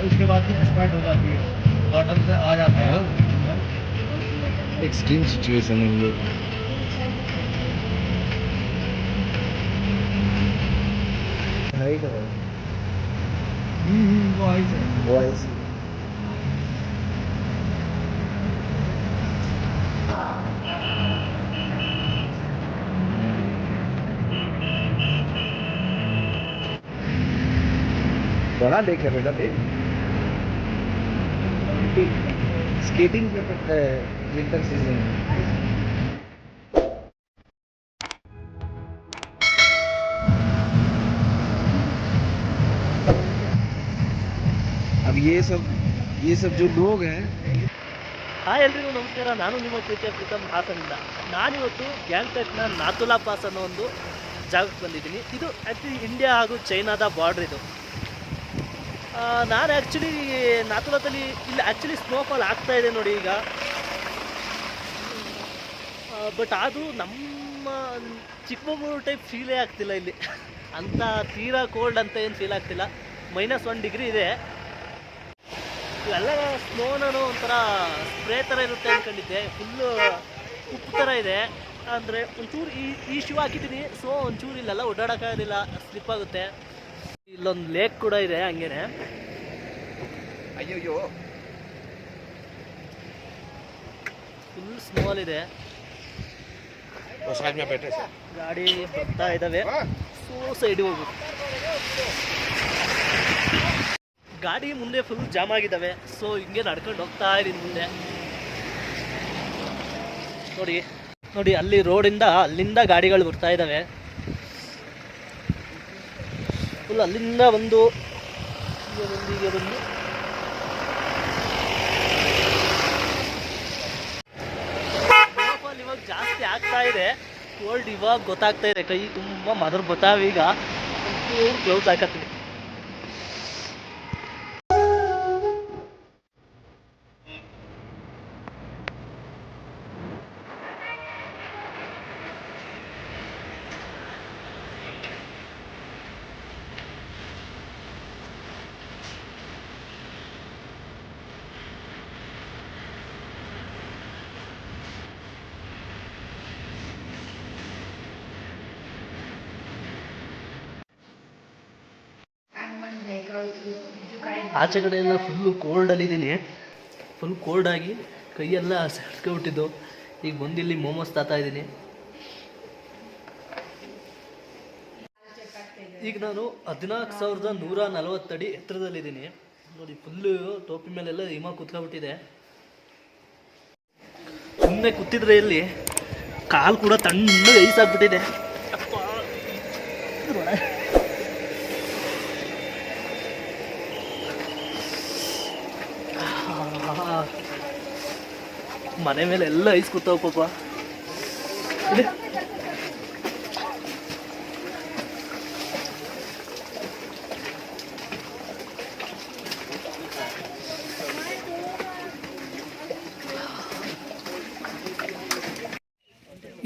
उसके बाद ही एक्सपायर्ड हो जाती है, बॉटल से आ जाते हैं। एक्सट्रीम सिचुएशन है ये। हाइट है वो आई से वॉइस बड़ा देख है बेटा देख स्केटिंग पे पड़ता है विंटर सीजन में। अब ये सब जो लोग हैं ಹಾಯ್ ಎಲ್ರಿಗೂ ನಮಸ್ಕಾರ. ನಾನು ನಿಮ್ಮ ಪ್ರೀತಿಯ ಪ್ರೀತಮ್ ಹಾಸನಿಂದ. ನಾನಿವತ್ತು ಗ್ಯಾಂಗ್ಟಕ್ನ ನಾಥುಲಾ ಪಾಸ್ ಅನ್ನೋ ಒಂದು ಜಾಗಕ್ಕೆ ಬಂದಿದ್ದೀನಿ. ಇದು ಆ್ಯಕ್ಚುಲಿ ಇಂಡಿಯಾ ಹಾಗೂ ಚೈನಾದ ಬಾರ್ಡ್ರ್ ಇದು. ನಾನು ಆ್ಯಕ್ಚುಲಿ ನಾಥುಲಾದಲ್ಲಿ ಇಲ್ಲಿ ಆ್ಯಕ್ಚುಲಿ ಸ್ನೋಫಾಲ್ ಆಗ್ತಾ ಇದೆ ನೋಡಿ ಈಗ. ಬಟ್ ಅದು ನಮ್ಮ ಚಿಕ್ಕಮಗಳೂರು ಟೈಪ್ ಫೀಲೇ ಆಗ್ತಿಲ್ಲ ಇಲ್ಲಿ. ಅಂಥ ತೀರಾ ಕೋಲ್ಡ್ ಅಂತ ಏನು ಫೀಲ್ ಆಗ್ತಿಲ್ಲ. -1 ಡಿಗ್ರಿ ಇದೆ. ಇವೆಲ್ಲ ಸ್ನೋನೂ ಒಂಥರ ಸ್ಪ್ರೇ ಥರ ಇರುತ್ತೆ ಅಂದ್ಕೊಂಡಿದ್ದೆ. ಫುಲ್ಲು ಉಪ್ಪು ಥರ ಇದೆ. ಅಂದರೆ ಒಂಚೂರು ಈ ಶೂ ಹಾಕಿದ್ದೀನಿ, ಸೊ ಒಂಚೂರು ಇಲ್ಲೆಲ್ಲ ಓಡಾಡೋಕ್ಕಾಗೋದಿಲ್ಲ, ಸ್ಲಿಪ್ ಆಗುತ್ತೆ. ಇಲ್ಲೊಂದು ಲೇಕ್ ಕೂಡ ಇದೆ ಹಂಗೇನೆ. ಅಯ್ಯೋ ಫುಲ್ ಸ್ನೋಲಿದೆ. ಗಾಡಿ ಬರ್ತಾ ಇದ್ದಾವೆ, ಸೊ ಸೈಡಿಗೆ ಹೋಗ್ಬೇಕು. ಗಾಡಿ ಮುಂದೆ ಫುಲ್ ಜಾಮ್ ಆಗಿದ್ದಾವೆ, ಸೊ ಹಿಂಗೆ ನಡ್ಕೊಂಡು ಹೋಗ್ತಾ ಇದ್ದೀನಿ ಮುಂದೆ. ನೋಡಿ ಅಲ್ಲಿ ರೋಡಿಂದ ಅಲ್ಲಿಂದ ಗಾಡಿಗಳು ಬರ್ತಾ ಇದ್ದಾವೆ. ಫುಲ್ ಅಲ್ಲಿಂದ ಒಂದು ಹೀಗೆ ಬಂದು ಇವಾಗ ಜಾಸ್ತಿ ಆಗ್ತಾ ಇದೆ. ಕೋಲ್ಡ್ ಇವಾಗ ಗೊತ್ತಾಗ್ತಾ ಇದೆ. ಕೈ ತುಂಬ ಮದರ್ ಬರ್ತಾವೆ. ಈಗ ಗ್ಲೌಸ್ ಹಾಕತ್ತೀನಿ. ಆಚೆ ಕಡೆಯಿಂದ ಫುಲ್ಲು ಕೋಲ್ಡಲ್ಲಿದ್ದೀನಿ. ಫುಲ್ ಕೋಲ್ಡಾಗಿ ಕೈಯೆಲ್ಲ ಸೆಡ್ಸ್ಕೊಬಿಟ್ಟಿದ್ದು. ಈಗ ಬಂದಿಲ್ಲಿ ಮೋಮೋಸ್ ತಾತಾ ಇದ್ದೀನಿ. ಈಗ ನಾನು 14,140 ಅಡಿ ಎತ್ತರದಲ್ಲಿದ್ದೀನಿ ನೋಡಿ. ಫುಲ್ಲು ಟೋಪಿ ಮೇಲೆಲ್ಲ ಹಿಮ ಕುತ್ಕೊಬಿಟ್ಟಿದೆ. ಸುಮ್ಮನೆ ಕೂತಿದ್ರೆ ಇಲ್ಲಿ ಕಾಲು ಕೂಡ ತಣ್ಣಗೆ ಐಸಾಗ್ಬಿಟ್ಟಿದೆ. ಮನೆ ಮೇಲೆ ಎಲ್ಲ ಐಸ್ ಕೂತಾವ ಪಾಪ.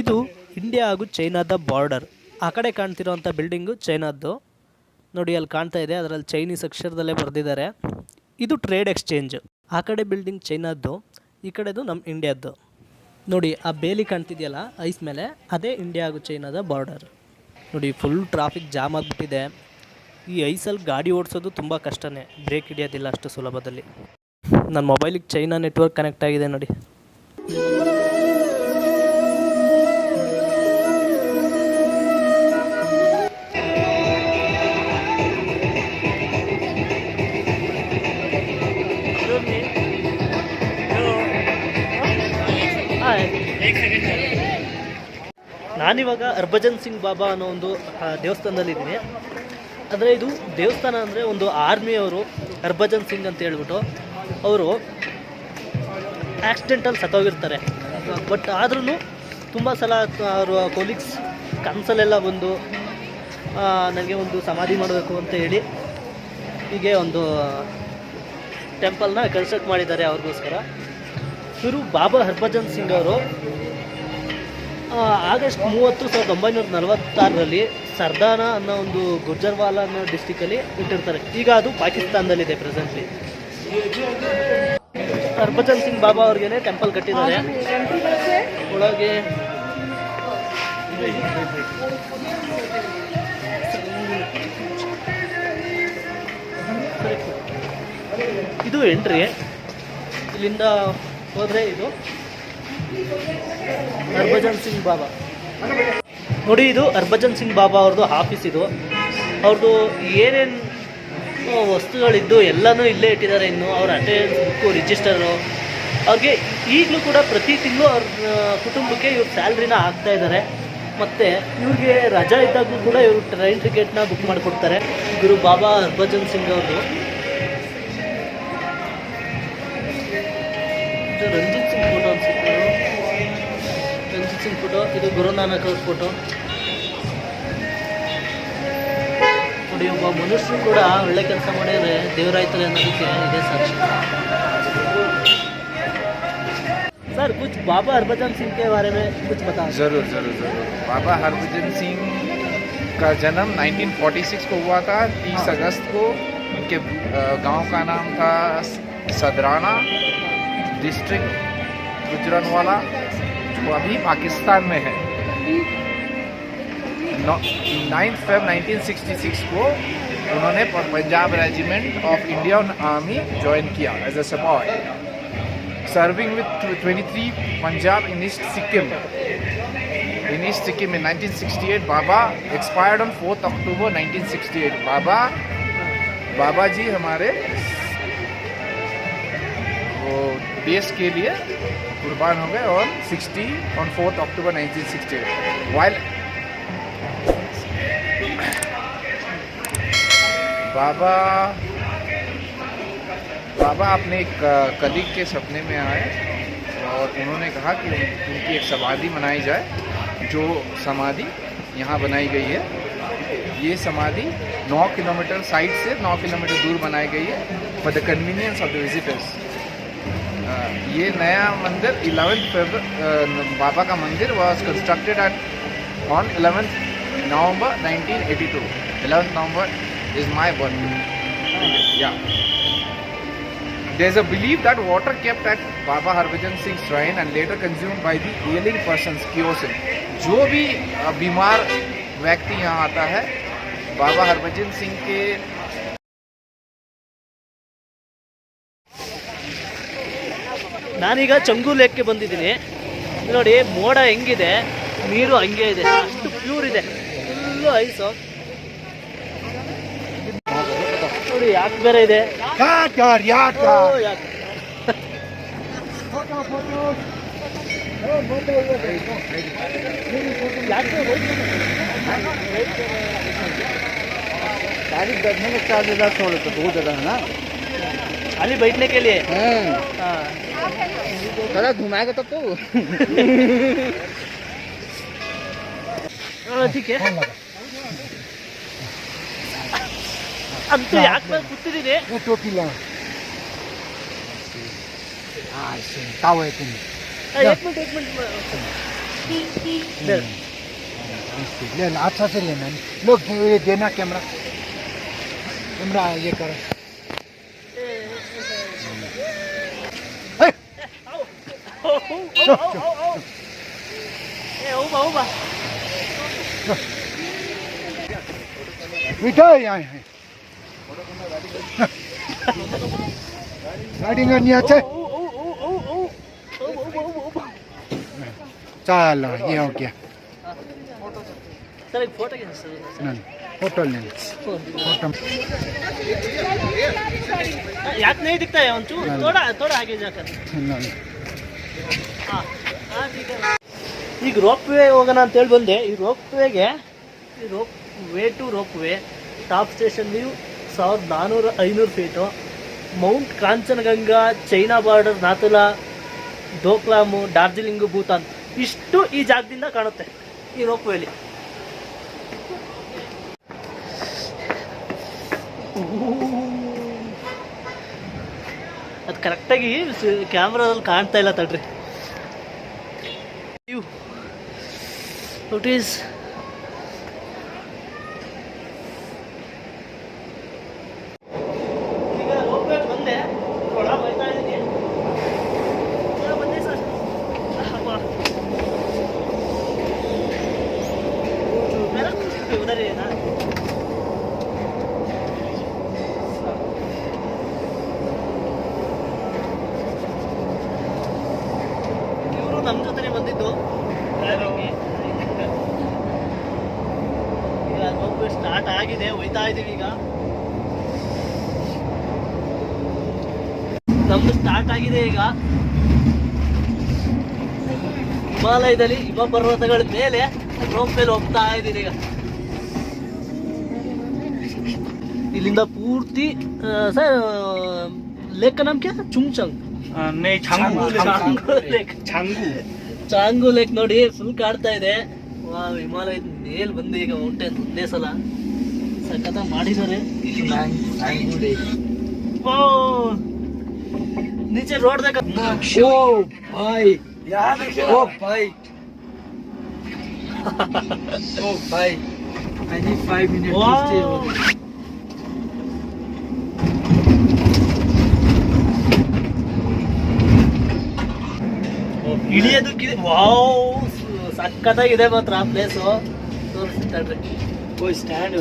ಇದು ಇಂಡಿಯಾ ಹಾಗೂ ಚೈನಾದ ಬಾರ್ಡರ್. ಆ ಕಡೆ ಕಾಣ್ತಿರೋಂಥ ಬಿಲ್ಡಿಂಗು ಚೈನಾದ್ದು ನೋಡಿ, ಅಲ್ಲಿ ಕಾಣ್ತಾ ಇದೆ. ಅದರಲ್ಲಿ ಚೈನೀಸ್ ಅಕ್ಷರದಲ್ಲೇ ಬರೆದಿದ್ದಾರೆ. ಇದು ಟ್ರೇಡ್ ಎಕ್ಸ್ಚೇಂಜ್. ಆ ಕಡೆ ಬಿಲ್ಡಿಂಗ್ ಚೈನಾದ್ದು, ಈ ಕಡೆದು ನಮ್ಮ ಇಂಡಿಯಾದ್ದು. ನೋಡಿ ಆ ಬೇಲಿ ಕಾಣ್ತಿದೆಯಲ್ಲ ಐಸ್ ಮೇಲೆ, ಅದೇ ಇಂಡಿಯಾ ಹಾಗೂ ಚೈನಾದ ಬಾರ್ಡರ್. ನೋಡಿ ಫುಲ್ ಟ್ರಾಫಿಕ್ ಜಾಮ್ ಆಗಿಬಿಟ್ಟಿದೆ. ಈ ಐಸಲ್ಲಿ ಗಾಡಿ ಓಡಿಸೋದು ತುಂಬ ಕಷ್ಟನೇ, ಬ್ರೇಕ್ ಹಿಡಿಯೋದಿಲ್ಲ ಅಷ್ಟು ಸುಲಭದಲ್ಲಿ. ನನ್ನ ಮೊಬೈಲಿಗೆ ಚೈನಾ ನೆಟ್ವರ್ಕ್ ಕನೆಕ್ಟ್ ಆಗಿದೆ ನೋಡಿ. ನಾನಿವಾಗ ಹರ್ಭಜನ್ ಸಿಂಗ್ ಬಾಬಾ ಅನ್ನೋ ಒಂದು ದೇವಸ್ಥಾನದಲ್ಲಿದ್ದೀನಿ. ಅಂದರೆ ಇದು ದೇವಸ್ಥಾನ ಅಂದರೆ ಒಂದು ಆರ್ಮಿಯವರು ಹರ್ಭಜನ್ ಸಿಂಗ್ ಅಂತ ಹೇಳ್ಬಿಟ್ಟು ಅವರು ಆಕ್ಸಿಡೆಂಟಲ್ಲಿ ಸತ್ತೋಗಿರ್ತಾರೆ. ಬಟ್ ಆದ್ರೂ ತುಂಬ ಸಲ ಅವರು ಕೊಲೀಗ್ಸ್ ಕನಸಲ್ಲೆಲ್ಲ ಬಂದು ನನಗೆ ಒಂದು ಸಮಾಧಿ ಮಾಡಬೇಕು ಅಂತ ಹೇಳಿ ಹೀಗೆ ಒಂದು ಟೆಂಪಲ್ನ ಕನ್ಸ್ಟ್ರಕ್ಟ್ ಮಾಡಿದ್ದಾರೆ ಅವ್ರಿಗೋಸ್ಕರ. ಇವರು ಬಾಬಾ ಹರ್ಭಜನ್ ಸಿಂಗ್ ಅವರು ಆಗಸ್ಟ್ 30, 1946 ಸರ್ದಾನ ಅನ್ನೋ ಒಂದು ಗುರ್ಜರ್ವಾಲ ಅನ್ನೋ ಡಿಸ್ಟಿಕಲ್ಲಿ ಇಟ್ಟಿರ್ತಾರೆ. ಈಗ ಅದು ಪಾಕಿಸ್ತಾನದಲ್ಲಿದೆ ಪ್ರೆಸೆಂಟ್ಲಿ. ಹರ್ಭಜನ್ ಸಿಂಗ್ ಬಾಬಾ ಅವ್ರಿಗೇನೆ ಟೆಂಪಲ್ ಕಟ್ಟಿದ್ದಾರೆ. ಒಳಗೆ ಇದು ಎಂಟ್ರಿ. ಇಲ್ಲಿಂದ ಹೋದರೆ ಇದು ಹರ್ಭಜನ್ ಸಿಂಗ್ ಬಾಬಾ ನೋಡಿ. ಇದು ಹರ್ಭಜನ್ ಸಿಂಗ್ ಬಾಬಾ ಅವ್ರದ್ದು ಆಫೀಸ್. ಇದು ಅವ್ರದ್ದು ಏನೇನು ವಸ್ತುಗಳಿದ್ದು ಎಲ್ಲನೂ ಇಲ್ಲೇ ಇಟ್ಟಿದ್ದಾರೆ. ಇನ್ನು ಅವ್ರ ಅಟೆಂಡೆನ್ಸ್ ಬುಕ್ಕು, ರಿಜಿಸ್ಟರು. ಅವ್ರಿಗೆ ಈಗಲೂ ಕೂಡ ಪ್ರತಿ ತಿಂಗಳು ಅವ್ರ ಕುಟುಂಬಕ್ಕೆ ಇವ್ರ ಸ್ಯಾಲ್ರಿನ ಹಾಕ್ತಾ ಇದ್ದಾರೆ. ಮತ್ತು ಇವ್ರಿಗೆ ರಜಾ ಇದ್ದಾಗಲೂ ಕೂಡ ಇವರು ಟ್ರೈನ್ ಟಿಕೆಟ್ನ ಬುಕ್ ಮಾಡಿಕೊಡ್ತಾರೆ. ಗುರು ಬಾಬಾ ಹರ್ಭಜನ್ ಸಿಂಗ್ ಅವ್ರದ್ದು. ಇದು ರಂಜಿತ್ ಸಿಂಗ್ ಫೋಟೋ ಅನ್ಸುತ್ತೆ. ರಂಜಿತ್ ಸಿಂಗ್ ಫೋಟೋ. ಇದು ಗುರುನಾನಕ್ ಅವ್ರ ಫೋಟೋ ನೋಡಿ. ಒಬ್ಬ ಮನುಷ್ಯರು ಕೂಡ ಒಳ್ಳೆ ಕೆಲಸ ಮಾಡಿದರೆ ದೇವರಾಯ್ತಾರೆ ಅನ್ನೋದಕ್ಕೆ ಇದೇ ಸಾಕ್ಷಿ. सर कुछ बाबा हरभजन सिंह के बारे में कुछ बताओ. ज़रूर ज़रूर ज़रूर. बाबा हरभजन सिंह का जन्म 1946 को हुआ था. 30 अगस्त को. उनके गांव का नाम था सदराना, डिस्ट्रिक्ट गुजरानवाला, जो अभी पाकिस्तान में है. 9 February 1966 को उन्होंने Punjab regiment of Indian army join किया as a सपॉय. Serving with 23 Punjab in East Sikkim. In East Sikkim in 1968, Baba expired on 4th October 1968. बाबा जी हमारे वो देश के लिए कुर्बान हो गए on 4th October 1968. While बाबा अपने एक कलीग के सपने में आए और उन्होंने कहा कि उनकी एक समाधि बनाई जाए. जो समाधि यहाँ बनाई गई है, ये समाधि 9 किलोमीटर साइड से 9 किलोमीटर दूर बनाई गई है for the convenience of the visitors. ये नया मंदिर 11th February बाबा का मंदिर was constructed on 11th November 1982. 11th November is my birthday. Yeah. There is a belief that water kept at Baba Harbhajan Singh shrine and later consumed by the ailing persons cures him. जो भी बीमार व्यक्ति यहाँ आता है, बाबा हरभजन सिंह के ನಾನೀಗ ಚಂಗು ಲೇಕ್ಗೆ ಬಂದಿದ್ದೀನಿ. ನೋಡಿ ಮೋಡ ಹೆಂಗಿದೆ, ನೀರು ಹಂಗೆ ಇದೆ, ಅಷ್ಟು ಪ್ಯೂರ್ ಇದೆ, ಫುಲ್ಲು ಐಸು. ನೋಡಿ ಯಾಕೆ ಬೇರೆ ಇದೆ. गाड़ी बैठने का चार्ज ज़्यादा थोड़ा तो बहुत ज़्यादा है ना. खाली बैठने के लिए. हाँ. थोड़ा घुमाएगा तब तो. ठीक है. ಅಂತೂ ಯಾಕೆ ಬಂದು ಕೂತಿದ್ದೀನಿ. टोपी ला. हाँ ताव है तुम. एक मिनट ले अच्छा से लेना. लोग ये देना कैमरा ये करो. बेटा यहाँ है गाड़ी करनी अच्छा. चल ये हो गया. सर एक फोटो क्या सर. नहीं फोटो लेंगे. फोटो याद नहीं दिखता है अंचू. थोड़ा आगे जाकर. नहीं ಹಾಂ ठीक है. ಈಗ ರೋಪ್ ವೇ ಹೋಗೋಣ ಅಂತೇಳಿ ಬಂದೆ. ಈ ರೋಪ್ ವೇಗೆ rope way top station view 1400-500 feet. Mount Kanchenjunga, China border, Nathula, Doklam, Darjeeling, Bhutan ಇಷ್ಟು ಈ ಜಾಗದಿಂದ ಕಾಣುತ್ತೆ ಈ ರೋಪ್ ವೇಲಿ. ಅದು ಕರೆಕ್ಟಾಗಿ ಕ್ಯಾಮ್ರಾದಲ್ಲಿ ಕಾಣ್ತಾ ಇಲ್ಲ ತಡ್ರಿ. ಇಟ್ ಈಸ್ ನಮ್ಮ ಜೊತೆನೆ ಬಂದಿದ್ದು. ಈಗ ರೋಪ್ ಸ್ಟಾರ್ಟ್ ಆಗಿದೆ, ಹೋಯ್ತಾ ಇದೀವಿ. ಈಗ ನಮ್ದು ಸ್ಟಾರ್ಟ್ ಆಗಿದೆ. ಈಗ ಹಿಮಾಲಯದಲ್ಲಿ ಹಿಮ ಪರ್ವತಗಳ ಮೇಲೆ ರೋಪ್ ಮೇಲೆ ಹೋಗ್ತಾ ಇದ್ದೀನಿ. ಈಗ ಇಲ್ಲಿಂದ ಪೂರ್ತಿ ಸರ್ ಲೇಕ್ ನಾಮ್ ಕ್ಯಾ? ಚುಂಗ್ಚಂಗ್ नहीं, ಚಾಂಗು ಲೇಕ್ ನೋಡಿ ಫುಲ್ ಕಾಡ್ತಾ ಇದೆ. ಹಿಮಾಲಯದ ಮೇಲ್ ಬಂದು ಈಗ ಮೌಂಟೇನ್ ಒಂದೇ ಸಲ ಸಖತ ಮಾಡಿದ್ದಾರೆ. नीचे रोड देखा। ओ भाई यार, ओ भाई ओ भाई I need 5 minutes to stay over there. ಇಳಿಯೋದಕ್ಕಿದೆ. ವಾವ್, ಸಕ್ಕತ್ತಾಗಿದೆ ಮಾತ್ರ ಪ್ಲೇಸು. ತೋರಿಸ್ತಾರೆ ಓಯ್ ಸ್ಟ್ಯಾಂಡ್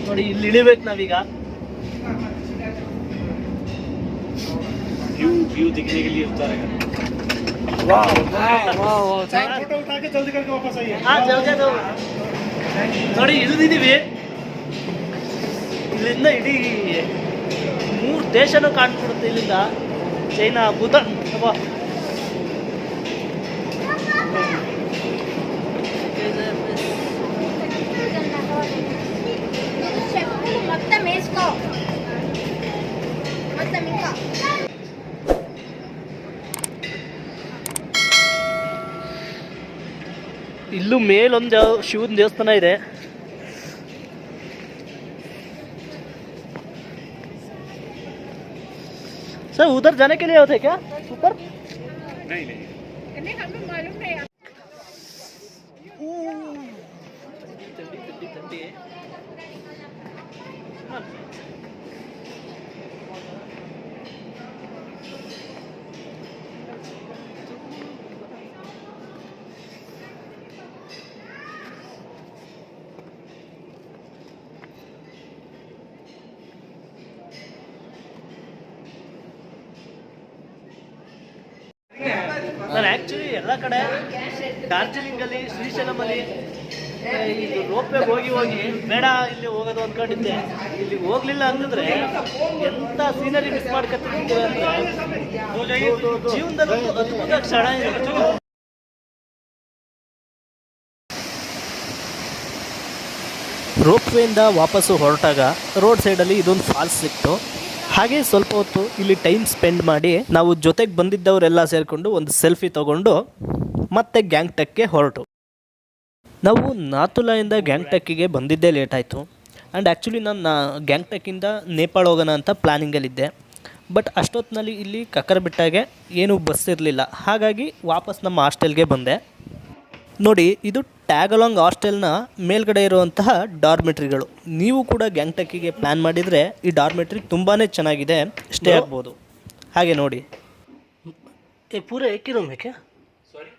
ನೋಡಿ, ಇಲ್ಲಿ ಇಳಿಬೇಕು ನಾವೀಗ. व्यू दिखने के लिए उतार है। फोटो उठा के जल्दी करके वापस आइए। हाँ जल्दी ನೋಡಿ ಇಳಿದಿದ್ದೀವಿ. ಇಲ್ಲಿಂದ ಇಡೀ 3 ದೇಶನೂ ಕಾಣ್ಬಿಡುತ್ತೆ. ಇಲ್ಲಿಂದ ಚೈನಾ, ಭೂತಾನ್. ಇಲ್ಲೂ ಮೇಲೊಂದು ಶಿವನ ದೇವಸ್ಥಾನ ಇದೆ. सर उधर जाने के लिए होते क्या ऊपर? नहीं हमें मालूम नहीं। ठंडी है। ನಾನು ಆ್ಯಕ್ಚುಲಿ ಎಲ್ಲ ಕಡೆ ಡಾರ್ಜಿಲಿಂಗಲ್ಲಿ, ಶ್ರೀಶೈಲಮಲ್ಲಿ ಇದು ರೋಪ್ವೇ ಹೋಗಿ ಬೇಡ ಇಲ್ಲಿ ಹೋಗೋದು ಅಂದ್ಕೊಂಡಿದ್ದೆ. ಇಲ್ಲಿ ಹೋಗ್ಲಿಲ್ಲ ಅಂತಂದ್ರೆ ಎಂಥ ಸೀನರಿ ಮಿಸ್ ಮಾಡ್ಕೊತಿದ್ದೀವಿ ಅಂದರೆ ಜೀವನದಲ್ಲಿ ಅದ್ಭುತ ಕ್ಷಣ ಇದೆ. ರೋಪ್ವೇಯಿಂದ ವಾಪಸ್ಸು ಹೊರಟಾಗ ರೋಡ್ ಸೈಡಲ್ಲಿ ಇದೊಂದು ಫಾಲ್ಸ್ ಸಿಕ್ತು. ಹಾಗೆ ಸ್ವಲ್ಪ ಹೊತ್ತು ಇಲ್ಲಿ ಟೈಮ್ ಸ್ಪೆಂಡ್ ಮಾಡಿ ನಾವು ಜೊತೆಗೆ ಬಂದಿದ್ದವರೆಲ್ಲ ಸೇರಿಕೊಂಡು ಒಂದು ಸೆಲ್ಫಿ ತೊಗೊಂಡು ಮತ್ತೆ ಗ್ಯಾಂಗ್ಟಕ್ಗೆ ಹೊರಟು. ನಾವು ನಾಥುಲಾಯಿಂದ ಗ್ಯಾಂಗ್ಟಕ್ಕಿಗೆ ಬಂದಿದ್ದೇ ಲೇಟ್ ಆಯಿತು. ಆ್ಯಂಡ್ ಆ್ಯಕ್ಚುಲಿ ನಾನು ಗ್ಯಾಂಗ್ಟಕ್ಕಿಂದ ನೇಪಾಳ ಹೋಗೋಣ ಅಂತ ಪ್ಲ್ಯಾನಿಂಗಲ್ಲಿದ್ದೆ. ಬಟ್ ಅಷ್ಟೊತ್ತಿನಲ್ಲಿ ಇಲ್ಲಿ ಕಕ್ಕರಬಿಟ್ಟಾಗೆ ಏನೂ ಬಸ್ ಇರಲಿಲ್ಲ. ಹಾಗಾಗಿ ವಾಪಸ್ ನಮ್ಮ ಹಾಸ್ಟೆಲ್ಗೆ ಬಂದೆ. ನೋಡಿ, ಇದು ಟ್ಯಾಗಲಾಂಗ್ ಹಾಸ್ಟೆಲ್ನ ಮೇಲ್ಗಡೆ ಇರುವಂತಹ ಡಾರ್ಮೆಟ್ರಿಗಳು. ನೀವು ಕೂಡ ಗ್ಯಾಂಗ್ಟಕ್ಕಿಗೆ ಪ್ಲ್ಯಾನ್ ಮಾಡಿದರೆ ಈ ಡಾರ್ಮೆಟ್ರಿ ತುಂಬಾ ಚೆನ್ನಾಗಿದೆ, ಸ್ಟೇ ಆಗ್ಬೋದು. ಹಾಗೆ ನೋಡಿ, ಪೂರ ಏಕ್ ಹಿ ರೂಮ್ ಹೈ ಕ್ಯಾ? ಸಾರಿ,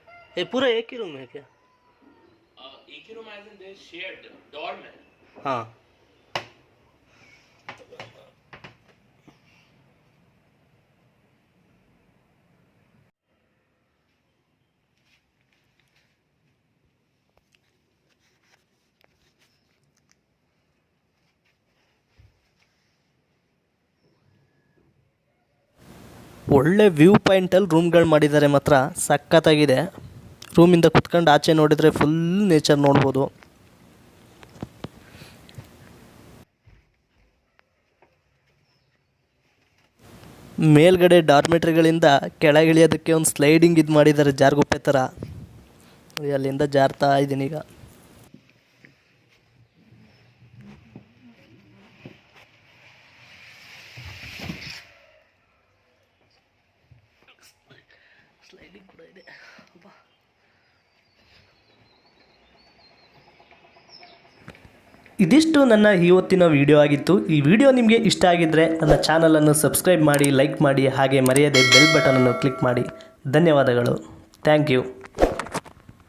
ಪೂರ ಏಕ್ ಹಿ ರೂಮ್ ಹೈ ಕ್ಯಾ? एक ही room as in they shared dorm है. हाँ, ಒಳ್ಳೆ ವ್ಯೂ ಪಾಯಿಂಟಲ್ಲಿ ರೂಮ್ಗಳು ಮಾಡಿದ್ದಾರೆ. ಮಾತ್ರ ಸಖತ್ತಾಗಿದೆ. ರೂಮಿಂದ ಕುತ್ಕೊಂಡು ಆಚೆ ನೋಡಿದರೆ ಫುಲ್ ನೇಚರ್ ನೋಡ್ಬೋದು. ಮೇಲ್ಗಡೆ ಡಾರ್ಮೆಟ್ರಿಗಳಿಂದ ಕೆಳಗಿಳಿಯೋದಕ್ಕೆ ಒಂದು ಸ್ಲೈಡಿಂಗ್ ಇದು ಮಾಡಿದ್ದಾರೆ, ಜಾರ್ಗುಪ್ಪೆ ಥರ. ಅಲ್ಲಿಂದ ಜಾರ್ತಾ ಇದ್ದೀನಿ ಈಗ. ಸ್ಲೈಡಿಂಗ್ ಕೂಡ ಇದೆ. ಇದಿಷ್ಟು ನನ್ನ ಇವತ್ತಿನ ವಿಡಿಯೋ ಆಗಿತ್ತು. ಈ ವಿಡಿಯೋ ನಿಮಗೆ ಇಷ್ಟ ಆಗಿದ್ದರೆ ನನ್ನ ಚಾನಲನ್ನು ಸಬ್ಸ್ಕ್ರೈಬ್ ಮಾಡಿ, ಲೈಕ್ ಮಾಡಿ, ಹಾಗೆ ಮರೆಯದೆ ಬೆಲ್ ಬಟನನ್ನು ಕ್ಲಿಕ್ ಮಾಡಿ. ಧನ್ಯವಾದಗಳು. Thank you.